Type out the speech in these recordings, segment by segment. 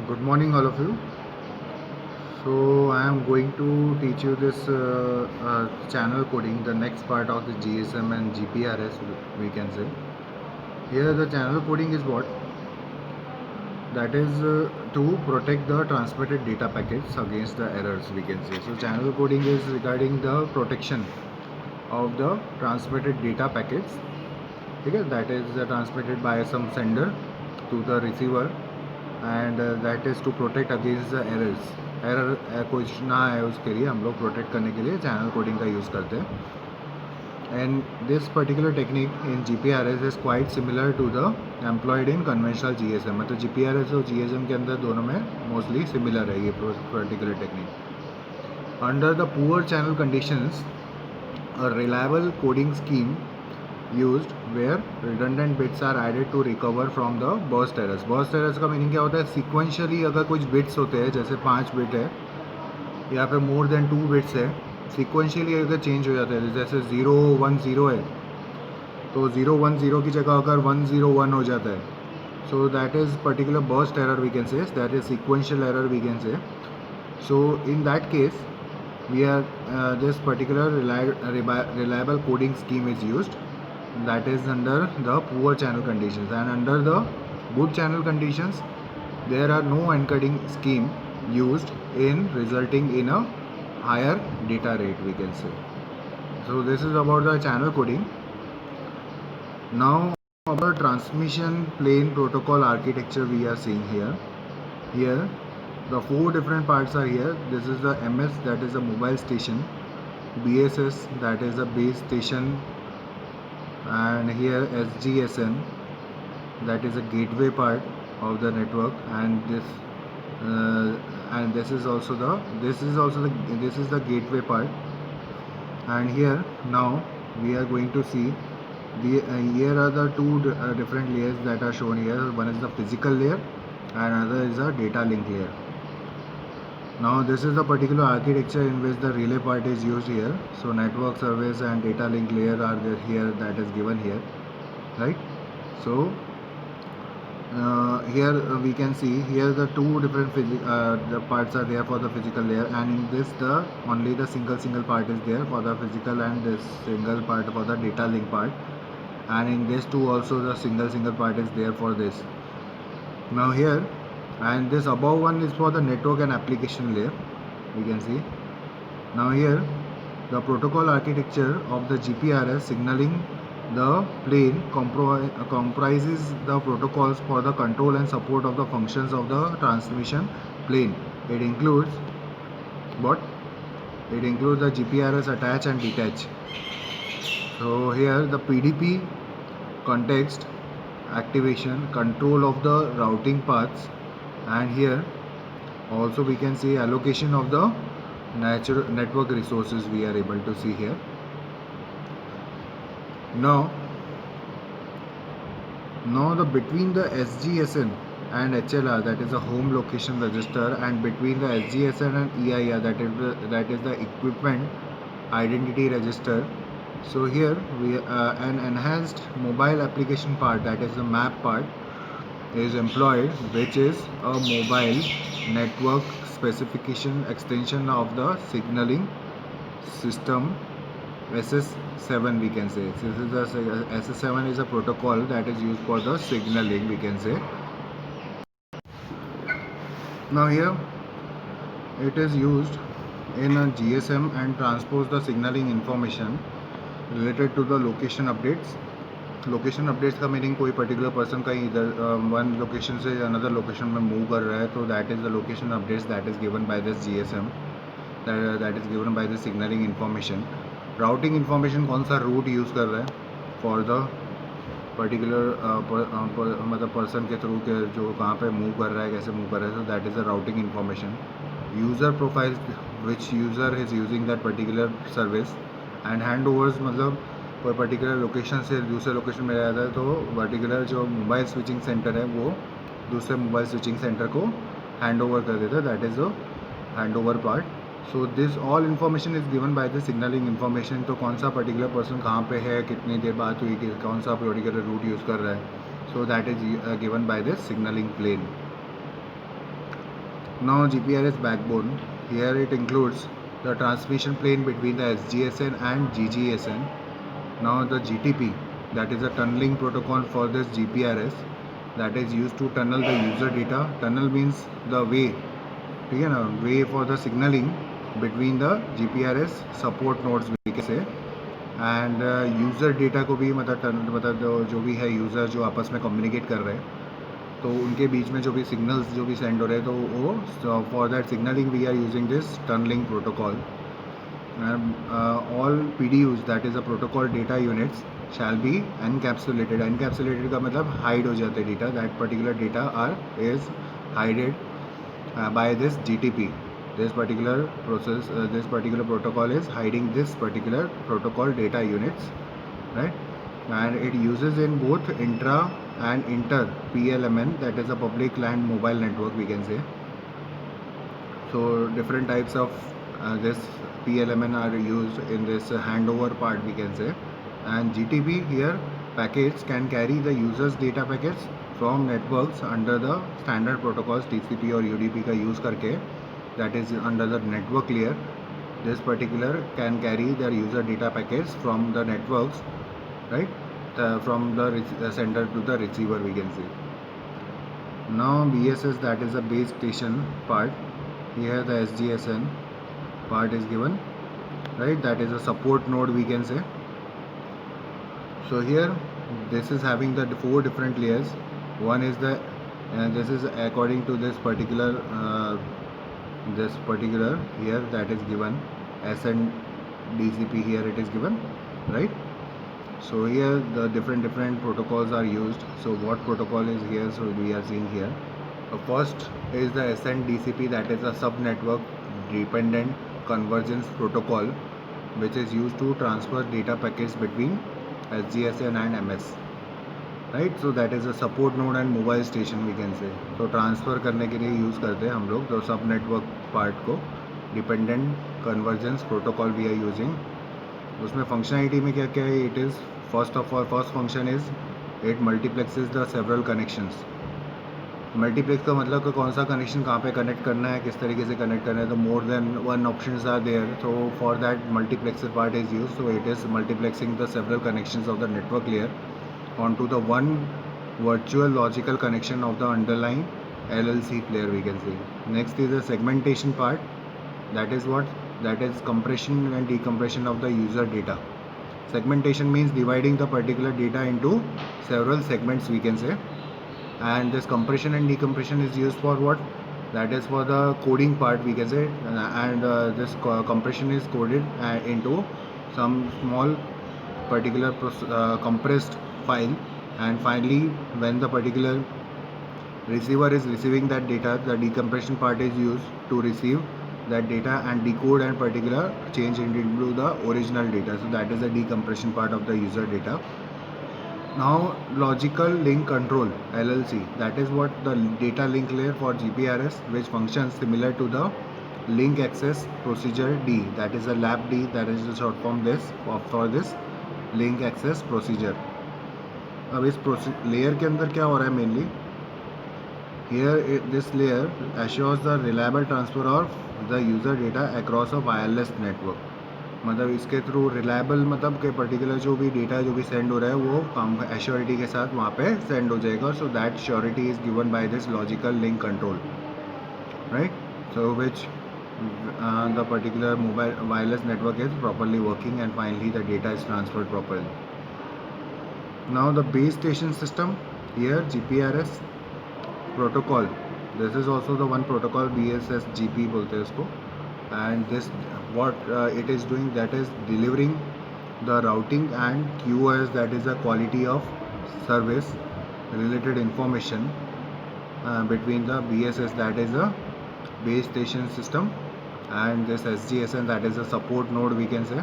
Good morning, all of you. So, I am going to teach you this channel coding, the next part of the GSM and GPRS, we can say. Here, the channel coding is what? That is to protect the transmitted data packets against the errors, we can say. So, channel coding is regarding the protection of the transmitted data packets. Okay, that is transmitted by some sender to the receiver, and that is to protect against the error कुछ ना है उसके लिए हम लोग protect करने के लिए चैनल कोडिंग का यूज़ करते हैं. And this particular technique in GPRS is quite similar to the employed in conventional GSM. मतलब GPRS और GSM के अंदर दोनों में मोस्टली सिमिलर है ये particular technique. Under the poor channel conditions a reliable coding scheme used where redundant bits are added to recover from the burst errors. burst errors का meaning क्या होता है? सीक्वेंशियली अगर कुछ बिट्स होते हैं, जैसे 5 बिट है या फिर मोर देन 2 बिट्स है, सीक्वेंशियली अगर चेंज हो जाते हैं, जैसे 010 है तो 010 की जगह अगर 101 हो जाता है, so that is particular burst error we can say, that is sequential error we can say. So in that case we are this particular reliable coding scheme is used, that is under the poor channel conditions. And under the good channel conditions there are no encoding scheme used in resulting in a higher data rate, we can say. So this is about the channel coding. Now about transmission plane protocol architecture we are seeing here the 4 different parts are here. This is the MS, that is a mobile station, BSS, that is a base station, and here SGSN, that is a gateway part of the network, and this is also the gateway part. And here now we are going to see here are the two different layers that are shown here. One is the physical layer and another is a data link layer. Now this is the particular architecture in which the relay part is used here. So network service and data link layer are there here, that is given here, right? So here we can see here the two different the parts are there for the physical layer, and in this the only the single part is there for the physical, and this single part for the data link part, and in this too also the single part is there for this. Now here, and this above one is for the network and application layer, we can see. Now here the protocol architecture of the GPRS signaling the plane comprises the protocols for the control and support of the functions of the transmission plane. It includes what? It includes the GPRS attach and detach. So here the PDP, context, activation, control of the routing paths, and here also we can see allocation of the natural network resources we are able to see here. Now the between the SGSN and HLR, that is a home location register, and between the SGSN and EIR, that is the equipment identity register. So here we an enhanced mobile application part, that is the map part, is employed, which is a mobile network specification extension of the signaling system SS7, we can say. This is the SS7 is a protocol that is used for the signaling, we can say. Now here it is used in a GSM and transpose the signaling information related to the location updates. Location updates का meaning कोई particular person कहीं इधर one location से another location में move कर रहा है, तो that is the location updates that is given by this GSM, that is given by the signalling information. Routing information कौन सा रूट यूज़ कर रहा है फॉर द पर्टिकुलर मतलब पर्सन के थ्रू के जो कहाँ पे मूव कर रहा है, कैसे मूव कर रहा है, तो that is the routing information. User profile which user is using that particular service, and hand overs मतलब कोई पर्टिकुलर लोकेशन से दूसरे लोकेशन में जाता है तो पर्टिकुलर जो मोबाइल स्विचिंग सेंटर है वो दूसरे मोबाइल स्विचिंग सेंटर को हैंड ओवर कर देता है, that is the hand over part. So this all information is given by the signalling information. तो कौन सा पर्टिकुलर पर्सन कहाँ पे है, कितनी देर बात हुई, कौन सा पर्टिकुलर रूट यूज़ कर रहा है, so that is given by the signalling plane. Now GPRS backbone, here it includes the transmission plane between the SGSN and GGSN. Now the GTP, that is a tunneling protocol for this GPRS, that is used to tunnel the user data. Tunnel means the way, ठीक है ना, way for the signaling between the GPRS support nodes we can say, end user data को भी मतलब जो भी है user जो आपस में कम्युनिकेट कर रहे हैं तो उनके बीच में जो भी सिग्नल्स जो भी सेंड हो रहे हैं तो वो for that signalling we are using this tunnelling protocol. All PDUs, that is a protocol data units, shall be encapsulated. Encapsulated का मतलब hide हो जाते data. That particular data is hided by this GTP. This particular process, this particular protocol is hiding this particular protocol data units, right? And it uses in both intra and inter PLMN, that is a public land mobile network we can say. So different types of this PLMN are used in this handover part we can say. And GTP here packets can carry the users data packets from networks under the standard protocols TCP or UDP का use करके, that is under the network layer. This particular can carry their user data packets from the networks, right, from the sender to the receiver we can say. Now BSS, that is a base station part. Here the SGSN part is given, right, that is a support node we can say. So here this is having the 4 different layers. One is the this is according to this particular here that is given SN DCP, here it is given, right. So here the different protocols are used. So what protocol is here? So we are seeing here, first is the SNDCP, that is a sub-network dependent convergence protocol, which is used to transfer data packets between SGSN and MS, right. So that is a support node and mobile station we can say. तो transfer करने के लिए use करते हैं हम लोग तो सब नेटवर्क पार्ट को dependent convergence protocol we are using. उसमें फंक्शनैलिटी में क्या क्या है? It is first function is it multiplexes the several connections. Multiplex का मतलब कि कौन सा कनेक्शन कहाँ पे कनेक्ट करना है, किस तरीके से कनेक्ट करना है. तो more than one options are there. तो for that multiplexer part is use. So it is multiplexing the several connections of the network layer onto the one virtual logical connection of the underlying LLC player we can say. Next is the segmentation part. That is what? That is compression and decompression of the user data. Segmentation means dividing the particular data into several segments we can say. And this compression and decompression is used for what? That is for the coding part we can say. And this compression is coded into some small particular compressed file. And finally when the particular receiver is receiving that data, the decompression part is used to receive that data and decode and particular change it into the original data. So that is the decompression part of the user data. Now logical link control LLC, that is what the data link layer for GPRS, which functions similar to the link access procedure D, that is a LAP D, that is the short form this for this link access procedure. अब इस layer के अंदर क्या हो रहा है mainly? Here this layer assures the reliable transfer of the user data across a wireless network. मतलब इसके थ्रू रिलायबल मतलब के पर्टिकुलर जो भी डेटा जो भी सेंड हो रहा है वो काम एश्योरिटी के साथ वहाँ पे सेंड हो जाएगा. So that surety is given by this logical link control, right. So which the particular mobile wireless network is properly working and finally the data is transferred properly. Now the base station system, here GPRS protocol, this is also the one protocol BSSGP बोलते हैं इसको. And this what it is doing, that is delivering the routing and QoS, that is the quality of service related information between the BSS, that is a base station system, and this SGSN, that is a support node we can say.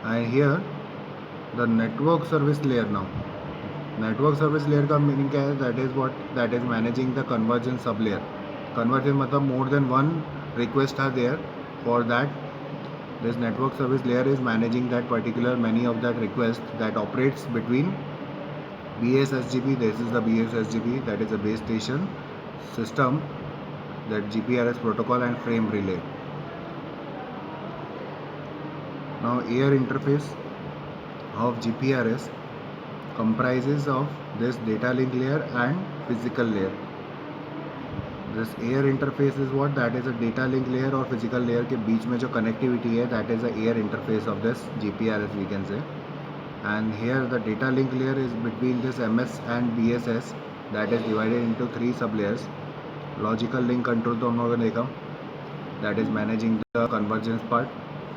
And here the network service layer. Now network service layer का meaning क्या है? That is what? That is managing the convergence sub layer. Convergence मतलब more than one requests are there. For that this network service layer is managing that particular many of that request that operates between BSSGP. This is the BSSGP, that is a base station system, that GPRS protocol and frame relay. Now air interface of GPRS comprises of this data link layer and physical layer. This air interface is what? That is a data link layer और physical layer के बीच में जो connectivity है, that is the air interface of this GPRS, we can say. And here the data link layer is between this MS and BSS, that is divided into 3 sub layers. Logical link control तो हम लोगों ने देखा, that is managing the convergence part.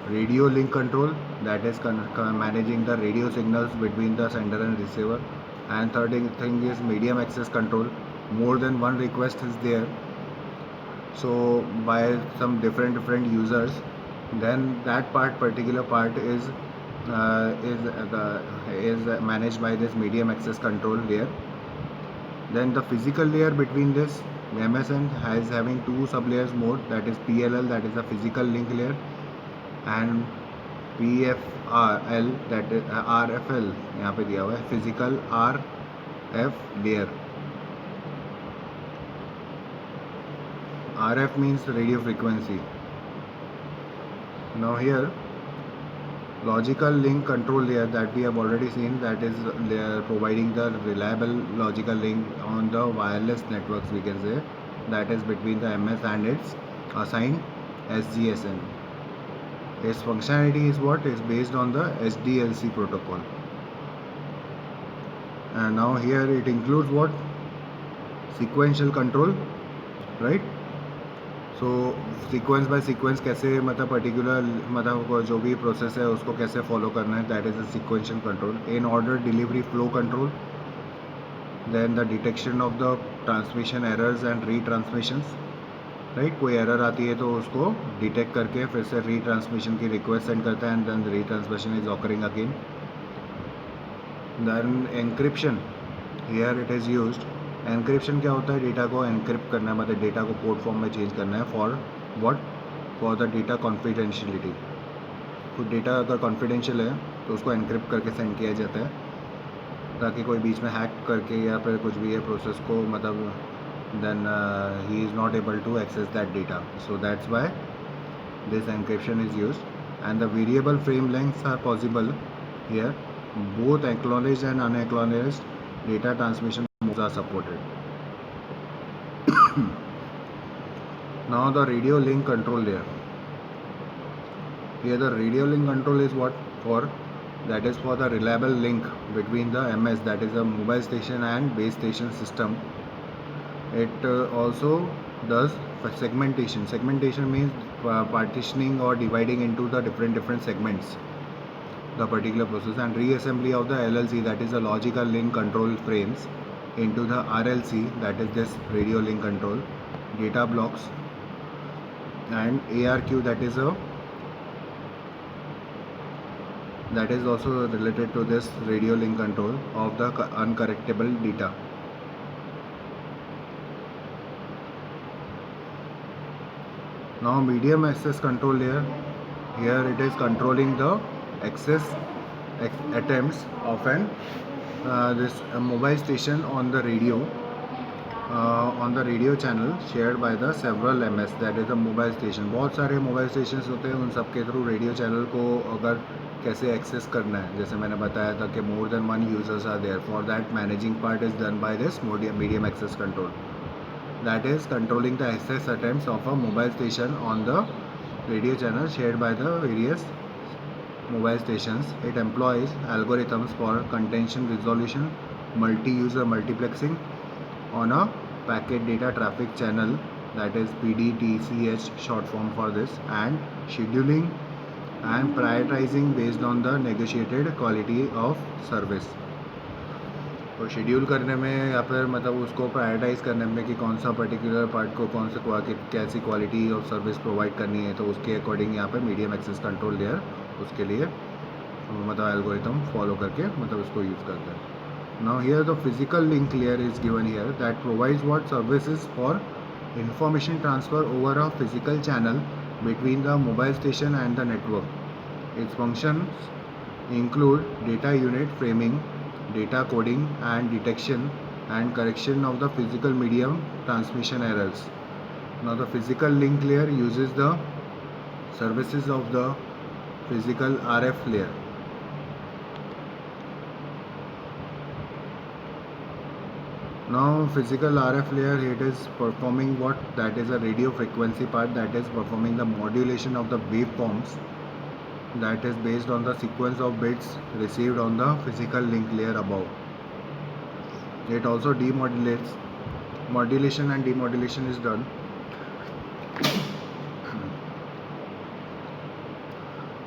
Radio link control, that is managing the radio signals between the sender and receiver. And third thing is medium access control. More than one request is there, so by some different users, then that particular part is managed by this medium access control layer. Then the physical layer between this MSN is having 2 sub layers more, that is PLL, that is the physical link layer, and PFRL, that is RFL, यहाँ पे दिया हुआ है physical RF layer. RF means radio frequency. Now here logical link control layer, that we have already seen, that is providing the reliable logical link on the wireless networks, we can say, that is between the MS and its assigned SGSN. Its functionality is what? Is based on the SDLC protocol. And now here it includes what? Sequential control, right? So sequence by sequence कैसे मतलब particular मतलब जो भी process है उसको कैसे follow करना है, that is a sequential control. In order delivery flow control, then the detection of the transmission errors and retransmissions, right. कोई एरर आती है तो उसको डिटेक्ट करके फिर से रीट्रांसमिशन की रिक्वेस्ट सेंड करता है, and then retransmission is occurring again. Then encryption, here it is used. Encryption क्या होता है? डेटा को एनक्रिप्ट करना है, मतलब डेटा को कोड फॉर्म में चेंज करना है. For what? For the data confidentiality. कुछ डेटा अगर कॉन्फिडेंशियल है तो उसको एनक्रिप्ट करके सेंड किया जाता है, ताकि कोई बीच में हैक करके या फिर कुछ भी है प्रोसेस को मतलब then he is not able to access that data. So that's why this encryption is used. And the variable frame lengths are possible here. Both acknowledged and unacknowledged data transmission modes are supported. Now the radio link control layer. Here the radio link control is what for? That is for the reliable link between the MS, that is a mobile station, and base station system. It also does segmentation. Segmentation means partitioning or dividing into the different segments the particular process, and reassembly of the LLC, that is the logical link control frames, into the RLC, that is this radio link control, data blocks, and ARQ, that is also related to this radio link control of the uncorrectable data. Now medium access control layer, here it is controlling the access attempts of an this mobile station on the radio channel shared by the several MS, that is a mobile station. बहुत सारे mobile stations होते हैं, उन सब के through radio channel को अगर कैसे एक्सेस करना है, जैसे मैंने बताया था कि more than one users are there. For that managing part is done by this medium access control, that is controlling the access attempts of a mobile station on the radio channel shared by the various mobile stations. It employs algorithms for contention resolution, multi-user multiplexing on a packet data traffic channel, that is PDTCH short form for this, and scheduling and prioritizing based on the negotiated quality of service. तो schedule करने में या फिर मतलब उसको prioritise करने में कि कौन सा पर्टिकुलर पार्ट को कौन से कैसी क्वालिटी ऑफ सर्विस प्रोवाइड करनी है, तो उसके अकॉर्डिंग यहाँ पे मीडियम एक्सेस कंट्रोल लेयर उसके लिए मतलब एल्गोरिथम फॉलो करके मतलब उसको यूज़ करते हैं. Now here the physical link layer is given here, that provides what services for information transfer over a physical channel between the mobile station and the network. Its functions include data unit framing, data coding and detection and correction of the physical medium transmission errors. Now the physical link layer uses the services of the physical RF layer. Now physical RF layer, it is performing what? That is a radio frequency part, that is performing the modulation of the waveforms, that is based on the sequence of bits received on the physical link layer above. It also demodulates. Modulation and demodulation is done.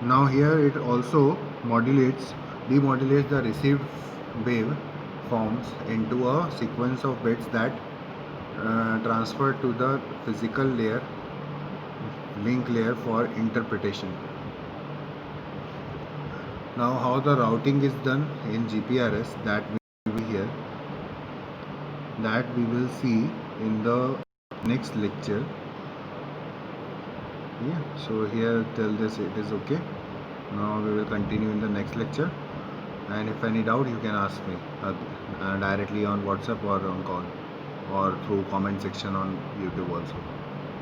Now here it also demodulates the received wave forms into a sequence of bits that transfer to the physical layer, link layer, for interpretation. Now how the routing is done in GPRS, that will be here, that we will see in the next lecture. Yeah, so here till this it is okay. Now we will continue in the next lecture, and if any doubt you can ask me directly on WhatsApp or on call or through comment section on YouTube also.